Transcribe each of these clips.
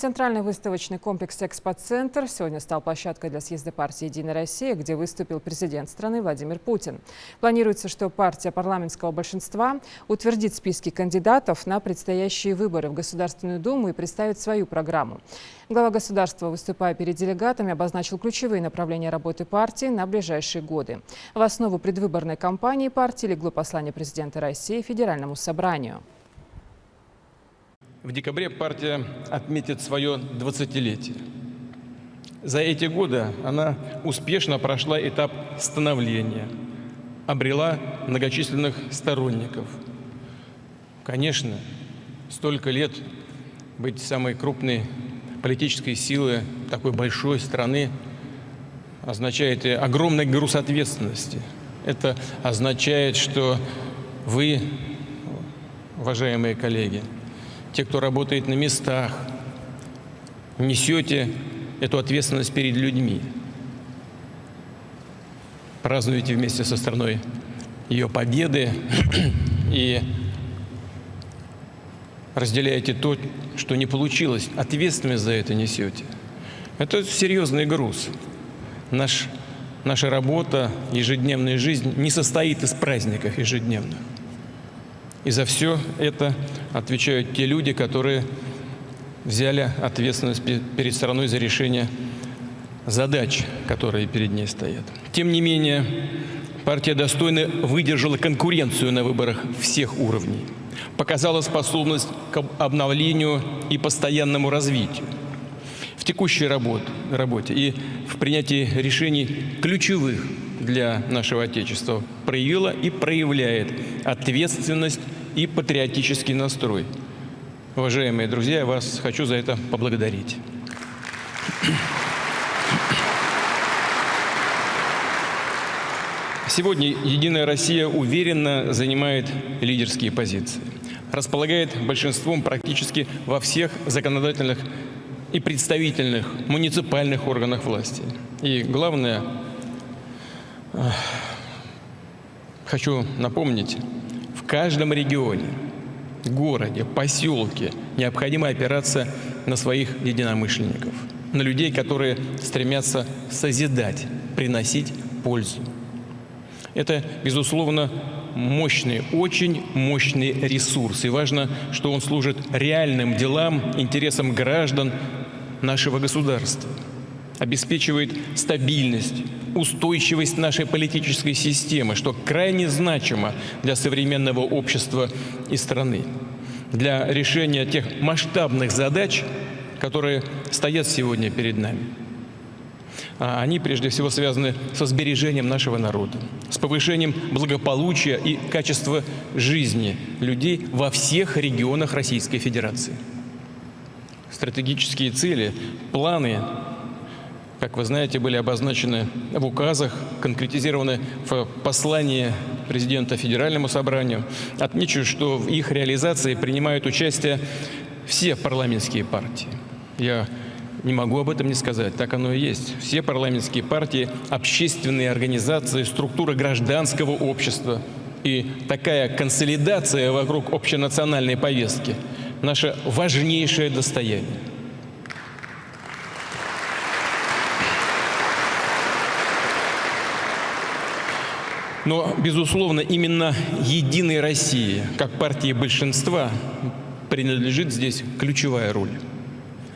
Центральный выставочный комплекс «Экспоцентр» сегодня стал площадкой для съезда партии «Единая Россия», где выступил президент страны Владимир Путин. Планируется, что партия парламентского большинства утвердит списки кандидатов на предстоящие выборы в Государственную Думу и представит свою программу. Глава государства, выступая перед делегатами, обозначил ключевые направления работы партии на ближайшие годы. В основу предвыборной кампании партии легло послание президента России Федеральному собранию. В декабре партия отметит свое 20-летие. За эти годы она успешно прошла этап становления, обрела многочисленных сторонников. Конечно, столько лет быть самой крупной политической силой такой большой страны означает огромный груз ответственности. Это означает, что вы, уважаемые коллеги, те, кто работает на местах, несете эту ответственность перед людьми. Празднуете вместе со страной ее победы и разделяете то, что не получилось. Ответственность за это несете. Это серьезный груз. Наша работа, ежедневная жизнь не состоит из праздников ежедневных. И за все это отвечают те люди, которые взяли ответственность перед страной за решение задач, которые перед ней стоят. Тем не менее, партия достойно выдержала конкуренцию на выборах всех уровней, показала способность к обновлению и постоянному развитию. В текущей работе и в принятии решений ключевых для нашего Отечества проявила и проявляет ответственность и патриотический настрой. Уважаемые друзья, я вас хочу за это поблагодарить. Сегодня «Единая Россия» уверенно занимает лидерские позиции, располагает большинством практически во всех законодательных и представительных муниципальных органах власти. И главное, хочу напомнить, в каждом регионе, городе, поселке необходимо опираться на своих единомышленников, на людей, которые стремятся созидать, приносить пользу. Это, безусловно, мощный, очень мощный ресурс. И важно, что он служит реальным делам, интересам граждан нашего государства, обеспечивает стабильность, устойчивость нашей политической системы, что крайне значимо для современного общества и страны, для решения тех масштабных задач, которые стоят сегодня перед нами. А они, прежде всего, связаны со сбережением нашего народа, с повышением благополучия и качества жизни людей во всех регионах Российской Федерации. Стратегические цели, планы, как вы знаете, были обозначены в указах, конкретизированы в послании президента Федеральному собранию. Отмечу, что в их реализации принимают участие все парламентские партии. Я не могу об этом не сказать, так оно и есть. Все парламентские партии, общественные организации, структуры гражданского общества. И такая консолидация вокруг общенациональной повестки – наше важнейшее достояние. Но, безусловно, именно «Единой России», как партии большинства, принадлежит здесь ключевая роль.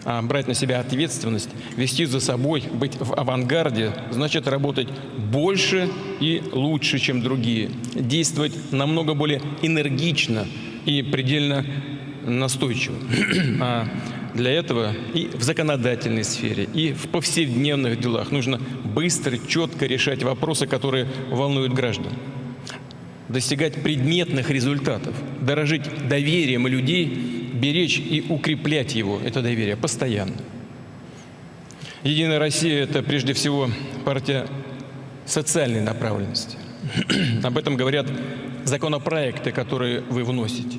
А брать на себя ответственность, вести за собой, быть в авангарде, значит работать больше и лучше, чем другие, действовать намного более энергично и предельно настойчиво. А для этого и в законодательной сфере, и в повседневных делах нужно быстро, четко решать вопросы, которые волнуют граждан. Достигать предметных результатов, дорожить доверием людей, беречь и укреплять его, это доверие, постоянно. «Единая Россия» — это прежде всего партия социальной направленности. Об этом говорят законопроекты, которые вы вносите,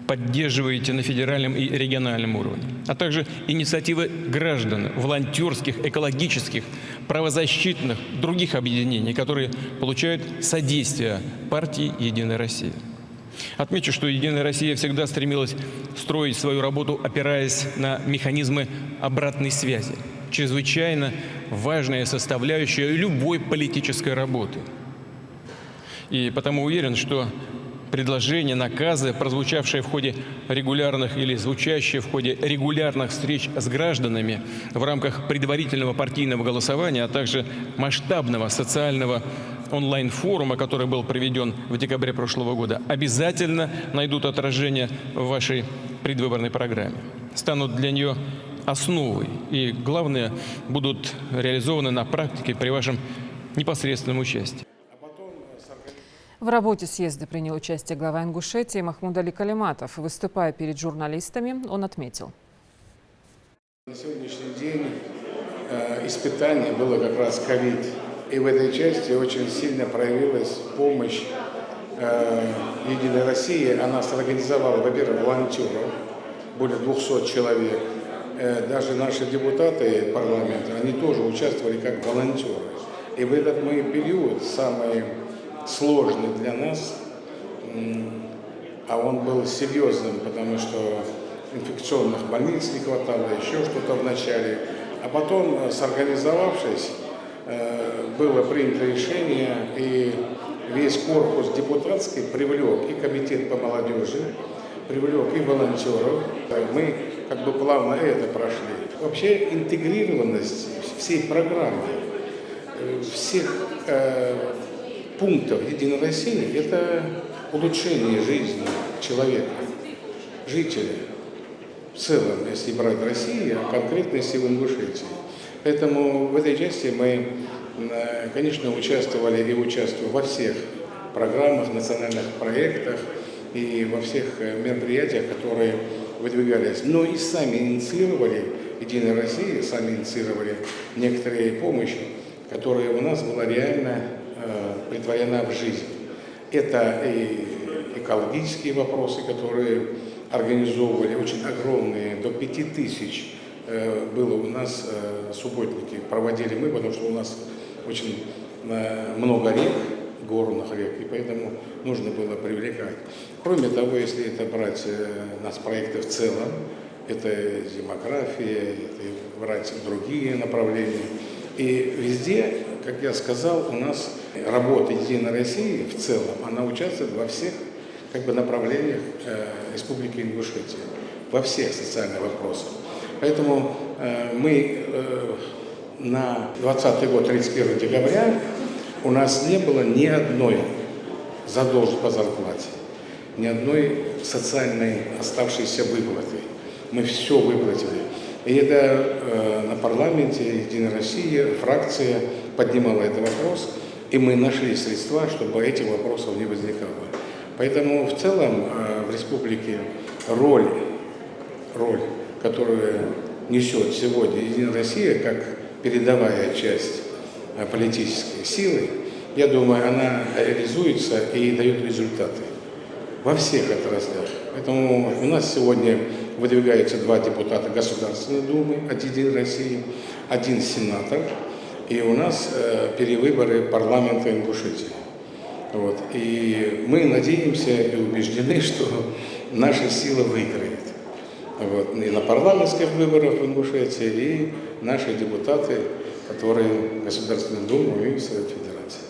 поддерживаете на федеральном и региональном уровне, а также инициативы граждан, волонтерских, экологических, правозащитных, других объединений, которые получают содействие партии «Единая Россия». Отмечу, что «Единая Россия» всегда стремилась строить свою работу, опираясь на механизмы обратной связи. Чрезвычайно важная составляющая любой политической работы. И потому уверен, что предложения, наказы, прозвучавшие в ходе регулярных или звучащие в ходе регулярных встреч с гражданами в рамках предварительного партийного голосования, а также масштабного социального онлайн-форума, который был проведен в декабре прошлого года, обязательно найдут отражение в вашей предвыборной программе, станут для нее основой и, главное, будут реализованы на практике при вашем непосредственном участии. В работе съезда принял участие глава Ингушетии Махмуд Али Калиматов. Выступая перед журналистами, он отметил: на сегодняшний день испытание было как раз ковид. И в этой части очень сильно проявилась помощь Единой России. Она сорганизовала, во-первых, волонтеров, более 200 человек. Даже наши депутаты парламента, они тоже участвовали как волонтеры. И в этот мой период, самый сложный для нас, а он был серьезным, потому что инфекционных больниц не хватало, еще что-то в начале. А потом, сорганизовавшись, было принято решение, и весь корпус депутатский привлек и комитет по молодежи, привлек и волонтеров. Мы как бы плавно это прошли. Вообще интегрированность всей программы, всех пунктов Единой России – это улучшение жизни человека, жителя. В целом, если брать Россию, а конкретно если в Ингушетии. Поэтому в этой части мы, конечно, участвовали и участвуем во всех программах, национальных проектах и во всех мероприятиях, которые выдвигались. Но и сами инициировали, Единая Россия, сами инициировали некоторые помощи, которые у нас была реально претворена в жизнь. Это и экологические вопросы, которые организовывали, очень огромные, до 5000 было у нас субботники, проводили мы, потому что у нас очень много рек, горных рек, и поэтому нужно было привлекать. Кроме того, если это брать нас проекты в целом, это демография, это брать другие направления. И везде, как я сказал, у нас работа Единой России в целом, она участвует во всех направлениях Республики Ингушетия, во всех социальных вопросах. Поэтому мы на 2020 год, 31 декабря, у нас не было ни одной задолженности по зарплате, ни одной социальной оставшейся выплаты. Мы все выплатили. И это на парламенте Единой России фракция поднимала этот вопрос, и мы нашли средства, чтобы этих вопросов не возникало. Поэтому в целом в республике роль, которую несет сегодня Единая Россия, как передовая часть политической силы, я думаю, она реализуется и дает результаты во всех отраслях. Поэтому у нас сегодня выдвигаются 2 депутата Государственной Думы от Единой России, 1 сенатор, и у нас перевыборы парламента Ингушетии. Вот. И мы надеемся и убеждены, что наша сила выиграет. Вот. И на парламентских выборах в Ингушетии, и наши депутаты, которые в Государственную Думу и Совет Федерации.